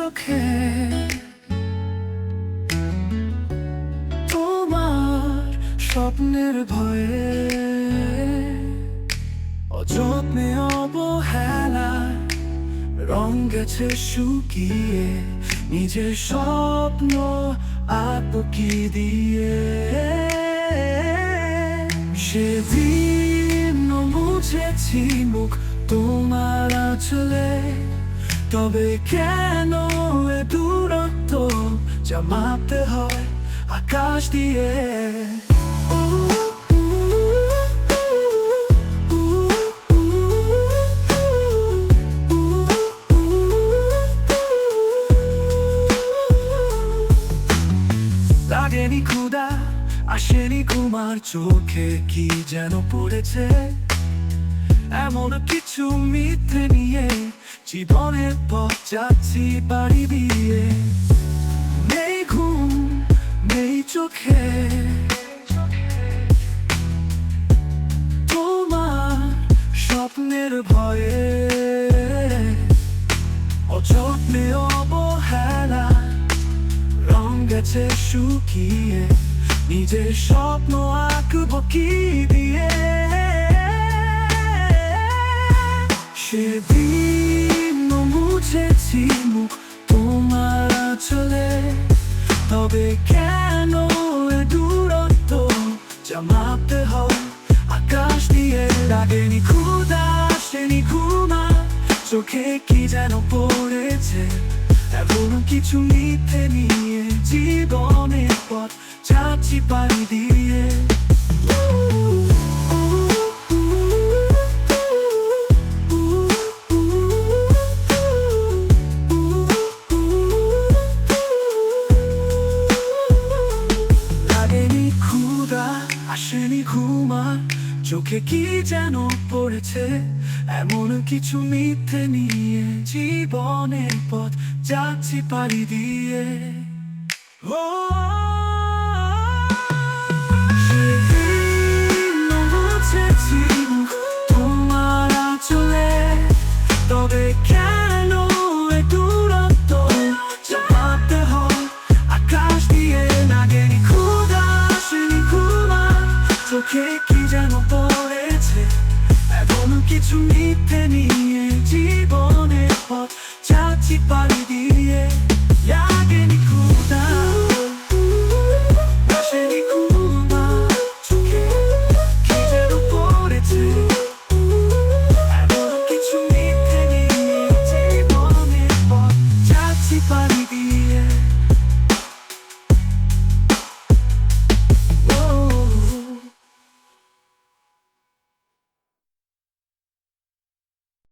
চোখে তোমার স্বপ্নের ভয়ে অযত্নে অবহেলায় রং গেছে শুকিয়ে নিজের স্বপ্ন আটকে দিয়ে সেদিন মুছেছি মুখ তোমার আঁচলে তবে কেন এ দূরত্ব যা মাপতে হয় আকাশ দিয়ে লাগেনি ক্ষুধা আসেনি ঘুমার চোখে কি যেন পড়েছে এমন কিছু মিথ্যে নিয়ে জীবনের পথ যাচ্ছি পাড়ি দিয়ে নেই ঘুম নেই চোখে তোমার স্বপ্নের ভয়ে অযত্নে অবহেলা রং গেছে শুকিয়ে নিজের স্বপ্ন আঁকবো কি দিয়ে সেদিন মুছেছি মুখ তোমার আঁচলে তবে কেন এ দূরত্ব যা মাপতে হয় আকাশ দিয়ে লাগেনি ক্ষুধা আসেনি ঘুমা চোখে কি যেন পড়েছে এমন কিছু মিথ্যে নিয়ে জীবনের পথ যাচ্ছি পাড়ি দিয়ে লাগেনি ক্ষুধা আসেনি ঘুমা চোখে কি যেন পড়েছে এমন কিছু মিথ্যে নিয়ে জীবনের পথ যাচ্ছি পাড়ি দিয়ে সেদিন মুছেছি মুখ তোমার আঁচলে তবে কেন এ দূরত্ব যা মাপতে হয় আকাশ দিয়ে লাগেনি ক্ষুধা আসেনি ঘুমা চোখে কি যেন পড়েছে এমন কিছু মিথ্যে নিয়ে জীবনের পথ যাচ্ছি পাড়ি দিয়ে লাগেনি ক্ষুধা আসেনি ঘুমা চোখে কি যেন পড়েছে এমন কিছু মিথ্যে নিয়ে জীবনের পথ যাচ্ছি পাড়ি